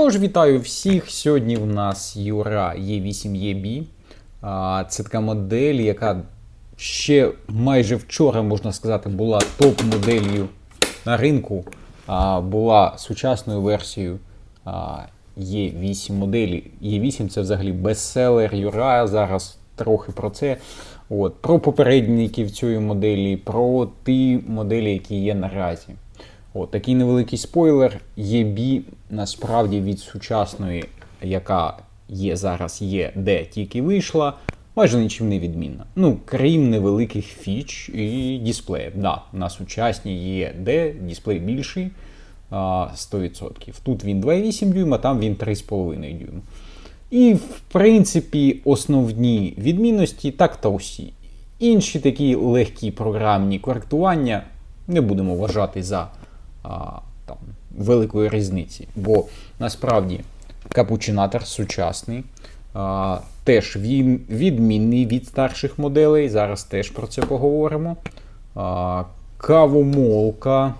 Тож, вітаю всіх! Сьогодні в нас Юра E8EB. Це така модель, яка ще майже вчора, можна сказати, була топ-моделлю на ринку. Була сучасною версією E8 моделі. E8 це взагалі бестселер Юра, зараз трохи про це. Про попередників цієї моделі, про ті моделі, які є наразі. Такий невеликий спойлер. EB насправді від сучасної, яка є зараз, є де тільки вийшла, майже нічим не відмінна. Крім невеликих фіч і дисплеїв. На сучасній є де дисплей більший, 100%. Тут він 2,8 дюйма, там він 3,5 дюйма. І, в принципі, основні відмінності так та усі. Інші такі легкі програмні коректування не будемо вважати за великої різниці. Бо насправді капучинатор сучасний, теж він відмінний від старших моделей. Зараз теж про це поговоримо. Кавомолка.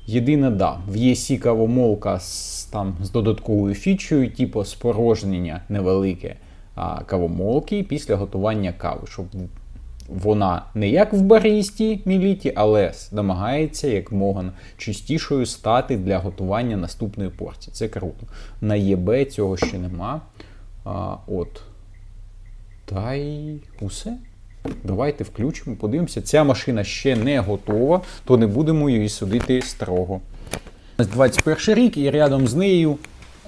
Єдине, в EC кавомолка з додатковою фічею, типу спорожнення невелике кавомолки після готування кави, щоб вона не як в баристі Міліті, але намагається якомога чистішою стати для готування наступної порції. Це круто. На ЄБ цього ще нема. Та й усе. Давайте включимо, подивимося. Ця машина ще не готова, то не будемо її судити строго. 21 рік і рядом з нею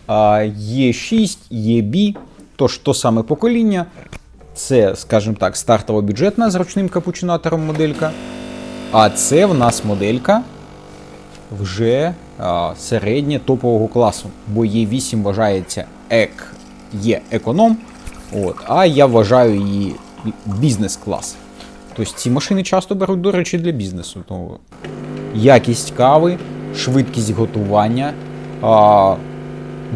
Е6, EB, тож то саме покоління. Це, скажімо так, стартова бюджетна з ручним капучинатором моделька. А це в нас моделька вже середнє топового класу. Бо E8 вважається економ, а я вважаю її бізнес-клас. Тобто ці машини часто беруть, до речі, для бізнесу. Якість кави, швидкість готування,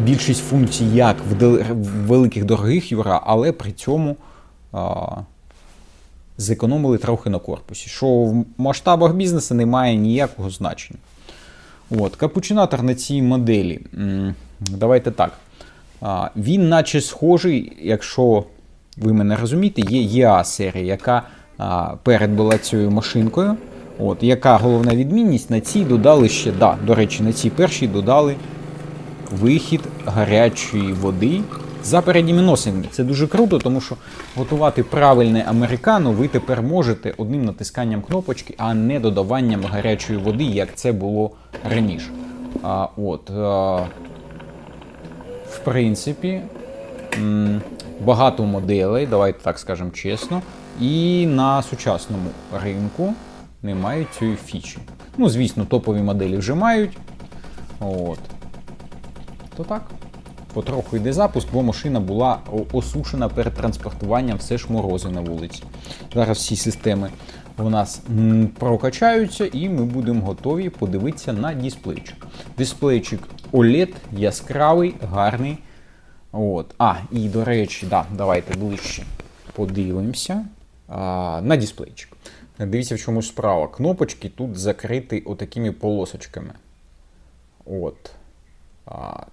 більшість функцій, як в великих дорогих Юра, але при цьому зекономили трохи на корпусі, що в масштабах бізнесу не має ніякого значення. Капучинатор на цій моделі, давайте так, він наче схожий, якщо ви мене розумієте, є EA-серія, яка перед була цією машинкою. Яка головна відмінність? На цій додали ще, до речі, на цій першій додали вихід гарячої води за передніми носиками. Це дуже круто, тому що готувати правильне американо ви тепер можете одним натисканням кнопочки, а не додаванням гарячої води, як це було раніше. В принципі, багато моделей, давайте так скажемо чесно, і на сучасному ринку не мають цієї фічі. Звісно, топові моделі вже мають. То так. Потроху йде запуск, бо машина була осушена перед транспортуванням, все ж морози на вулиці. Зараз всі системи у нас прокачаються і ми будемо готові подивитися на дисплейчик. Дисплейчик OLED, яскравий, гарний. І до речі, давайте ближче подивимося на дисплейчик. Дивіться, в чому справа. Кнопочки тут закриті отакими полосочками.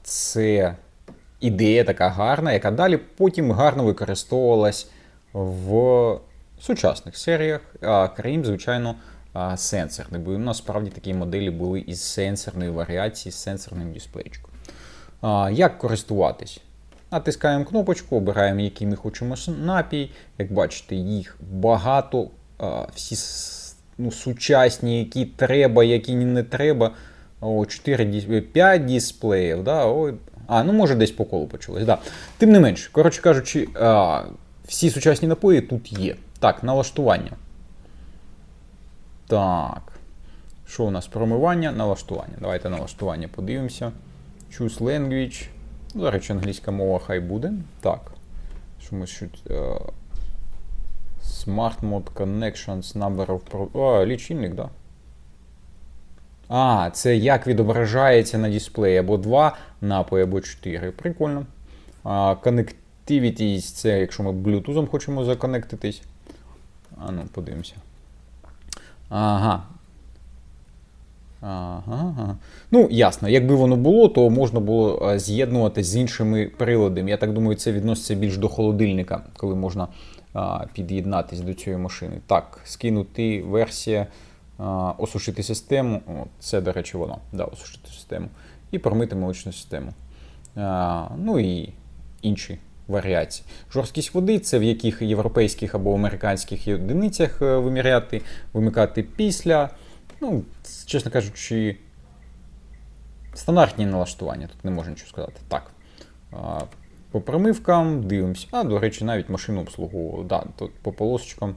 Це ідея така гарна, яка далі потім гарно використовувалась в сучасних серіях, крім, звичайно, сенсорних. Бо насправді такі моделі були із сенсорної варіації, з сенсорним дисплейчиком. Як користуватись? Натискаємо кнопочку, обираємо, який ми хочемо напій. Як бачите, їх багато, всі сучасні, які треба, які не треба. 5 дисплеїв, може десь по колу почалось. Тим не менш, коротше кажучи, всі сучасні напої тут є. Так, налаштування. Що у нас? Промивання, налаштування. Давайте налаштування подивимося. Choose language. До речі, англійська мова хай буде. Так. Що ми щось... Smart Mode Connections, Number of... лічильник, це як відображається на дисплеї, або 2 напої, або 4. Прикольно. Connectivity, це якщо ми Bluetooth хочемо законектитись. Подивимося. Ага. Ну, ясно, якби воно було, то можна було з'єднувати з іншими приладами. Я так думаю, це відноситься більш до холодильника, коли можна під'єднатись до цієї машини. Так, скинути версія, осушити систему. О, це, до речі, воно. Да, осушити систему. І промити молочну систему. Ну і інші варіації. Жорсткість води — це в яких європейських або американських одиницях вимикати після. Ну, чесно кажучи, стандартні налаштування, тут не можна нічого сказати. Так, по промивкам дивимося. До речі, навіть машину обслуговували. Да, тут по полосочкам.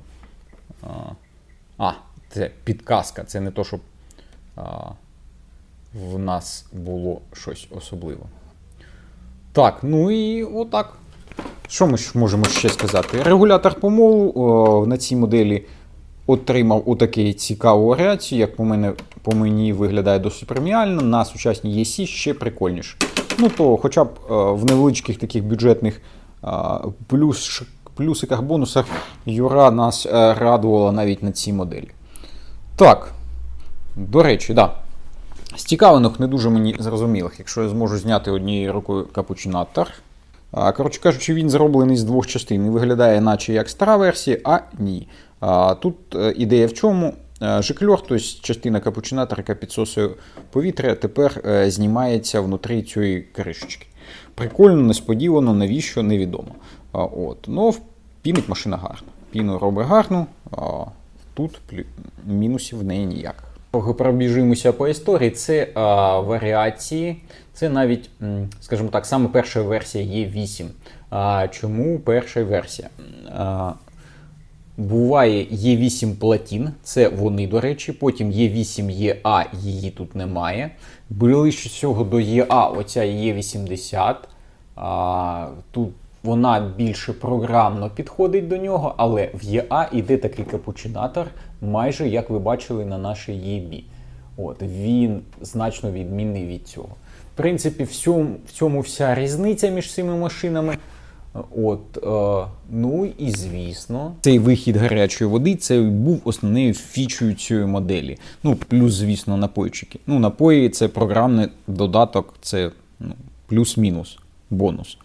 Це підказка, це не то, щоб в нас було щось особливе. Так, ну і отак. Що ми можемо ще сказати? Регулятор помолу на цій моделі отримав отаку цікаву варіацію, як по мені виглядає досить преміально, на сучасній EC ще прикольніше. Ну то хоча б в невеличких таких бюджетних плюсиках, бонусах Юра нас радувала навіть на цій моделі. Так, до речі, да. З цікавинок не дуже мені зрозумілих, якщо я зможу зняти однією рукою капучинатор. Коротше кажучи, він зроблений з двох частин і виглядає наче як стара версія, а ні. Тут ідея в чому? Жикльор, тобто частина капучинатора, яка підсосує повітря, тепер знімається внутрі цієї кришечки. Прикольно, несподівано, навіщо, невідомо. Ну, пінить машина гарно. Піну робить гарно, тут мінусів в неї ніяких. Пробіжимося по історії, це варіації, це навіть, скажімо так, саме перша версія Е8. Чому перша версія? Буває Е8 платін, це вони, до речі, потім Е8 ЄА, її тут немає. Ближче всього до ЄА оця Е80, тут вона більше програмно підходить до нього, але в ЄА йде такий капучинатор, майже як ви бачили на нашій ЄБі. Він значно відмінний від цього. В принципі, в цьому вся різниця між цими машинами. Ну і звісно, цей вихід гарячої води, це був основною фічою цієї моделі. Ну, плюс, звісно, напойчики. Ну, напої — це програмний додаток, це плюс-мінус бонус.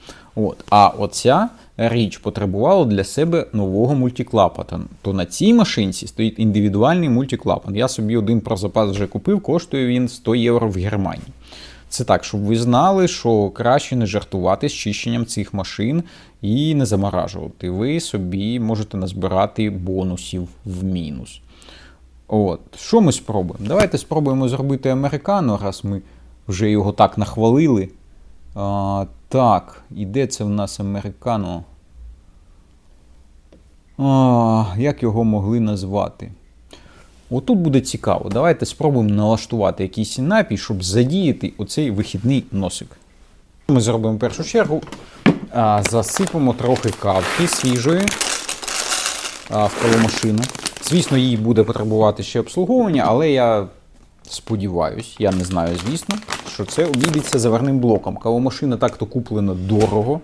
А оця річ потребувала для себе нового мультиклапана. То на цій машинці стоїть індивідуальний мультиклапан. Я собі один про запас вже купив, коштує він 100 євро в Германії. Це так, щоб ви знали, що краще не жартувати з чищенням цих машин і не заморажувати. Ви собі можете назбирати бонусів в мінус. Що ми спробуємо? Давайте спробуємо зробити американо, раз ми вже його так нахвалили. Так, і де це в нас американо? Як його могли назвати? Отут буде цікаво. Давайте спробуємо налаштувати якийсь напій, щоб задіяти оцей вихідний носик. Ми зробимо в першу чергу. Засипемо трохи кавки свіжої в кавомашину. Звісно, їй буде потребувати ще обслуговування, але я сподіваюсь, я не знаю, звісно, що це обійдеться заварним блоком. Кавомашина так-то куплена дорого,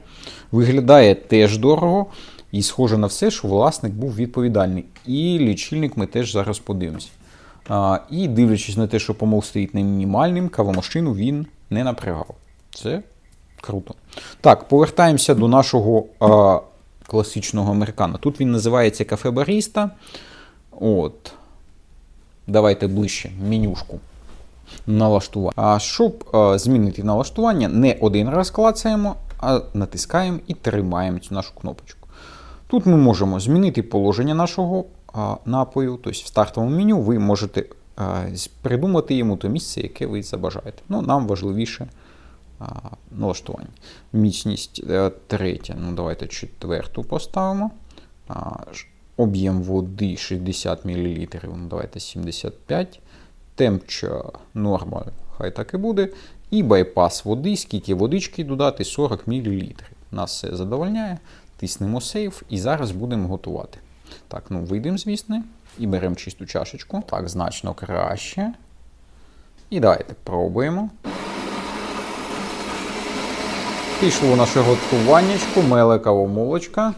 виглядає теж дорого. І схоже на все, що власник був відповідальний. І лічильник ми теж зараз подивимося. І дивлячись на те, що помол стоїть не мінімальним, кавомашину він не напрягав. Це круто. Так, повертаємося до нашого класичного американо. Тут він називається кафе Баріста. Давайте ближче менюшку налаштування. Щоб змінити налаштування, не один раз клацаємо, а натискаємо і тримаємо цю нашу кнопочку. Тут ми можемо змінити положення нашого напою, тобто в стартовому меню ви можете придумати йому то місце, яке ви забажаєте. Нам важливіше налаштування. Міцність 3. Давайте 4 поставимо. Об'єм води 60 мл, давайте 75. Темпча норма, хай так і буде. І байпас води, скільки водички додати, 40 мл. Нас все задовольняє. Тиснемо сейв і зараз будемо готувати. Так, вийдемо, звісно, і беремо чисту чашечку. Так, значно краще. І давайте пробуємо. Пішло наше готуваннячко, меле кавомолочка.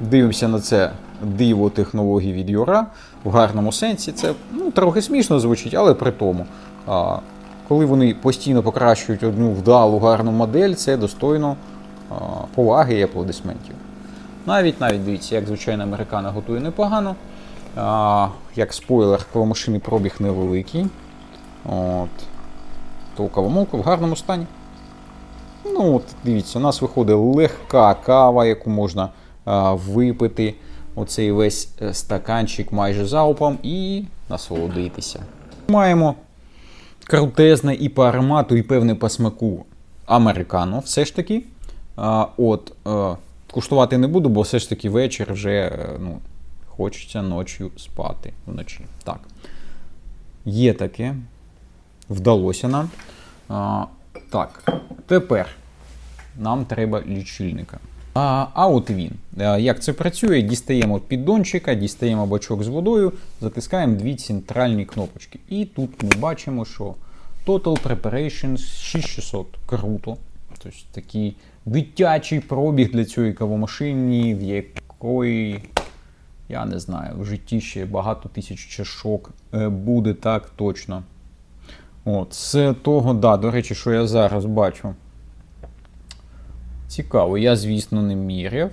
Дивимося на це диво технологій від Юра в гарному сенсі. Це трохи смішно звучить, але при тому. Коли вони постійно покращують одну вдалу гарну модель, це достойно поваги і аплодисментів. Навіть дивіться, як звичайно американо готує непогано. Як спойлер, кавомашини пробіг невеликий. То кавомолка в гарному стані. Дивіться, у нас виходить легка кава, яку можна випити. Оцей весь стаканчик майже залпом і насолодитися. Маємо крутезне і по аромату, і певне по смаку американо все ж таки. Куштувати не буду, бо все ж таки вечір вже хочеться ночі спати вночі. Так. Є таке. Вдалося нам. Так, тепер нам треба лічильника. От він. Як це працює? Дістаємо піддончика, дістаємо бачок з водою, затискаємо дві центральні кнопочки. І тут ми бачимо, що Total Preparation 6600. Круто. Тобто такий дитячий пробіг для цієї кавомашини, в якої, я не знаю, в житті ще багато тисяч чашок буде так точно. З того, до речі, що я зараз бачу. Цікаво, я, звісно, не міряв,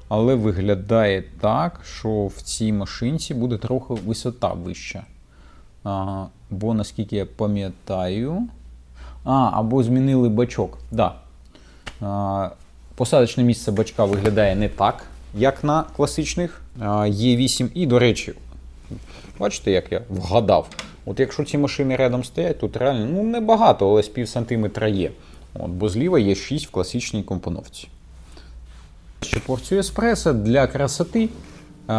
але виглядає так, що в цій машинці буде трохи висота вища. Бо, наскільки я пам'ятаю, або змінили бачок. Посадочне місце бачка виглядає не так, як на класичних Е8. І, до речі, бачите, як я вгадав? Якщо ці машини рядом стоять, тут реально небагато, але з пів сантиметра є. Бо зліва є 6 в класичній компоновці. Ще порцію еспресо для красоти,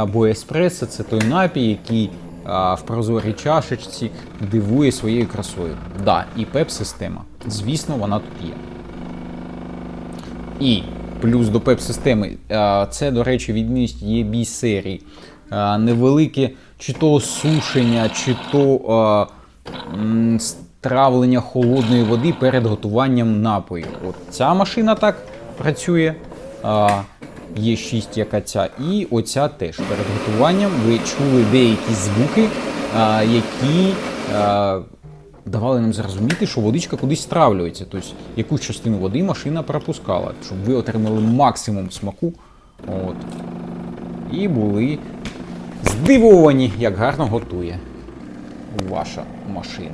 бо еспресо – це той напій, який в прозорій чашечці дивує своєю красою. І ПЕП-система. Звісно, вона тут є. І плюс до ПЕП-системи, це, до речі, відмінність EB серії. Невелике чи то сушення, чи то стравлення холодної води перед готуванням напою. Ця машина так працює. Є 6, яка ця, і оця теж. Перед готуванням ви чули деякі звуки, які давали нам зрозуміти, що водичка кудись стравлюється. Тобто якусь частину води машина пропускала, щоб ви отримали максимум смаку. І були здивовані, як гарно готує ваша машинка.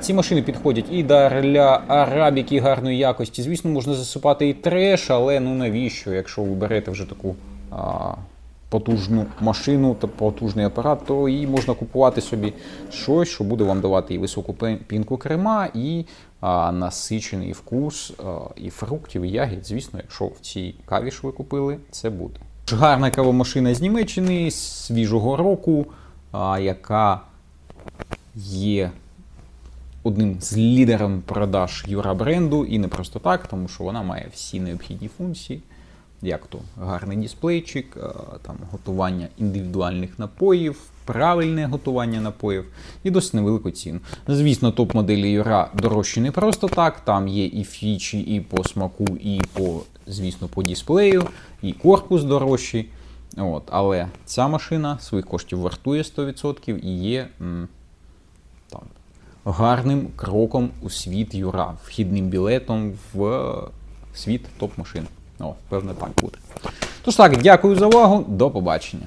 Ці машини підходять і для арабіки гарної якості. Звісно, можна засипати і треш, але навіщо, якщо ви берете вже таку потужну машину та потужний апарат, то і можна купувати собі щось, що буде вам давати і високу пінку крема, і насичений вкус і фруктів, і ягід. Звісно, якщо в цій каві, що ви купили, це буде. Гарна кавомашина з Німеччини, свіжого року, яка є одним з лідерів продаж Юра бренду, і не просто так, тому що вона має всі необхідні функції, як то гарний дисплейчик, готування індивідуальних напоїв, правильне готування напоїв і досить невелику ціну. Звісно, топ-моделі Юра дорожчі не просто так, там є і фічі, і по смаку, і звісно, по дисплею, і корпус дорожчий. Але ця машина своїх коштів вартує 100% і є гарним кроком у світ Юра, вхідним білетом в світ топ-машин. Певно, так буде. Тож так, дякую за увагу, до побачення.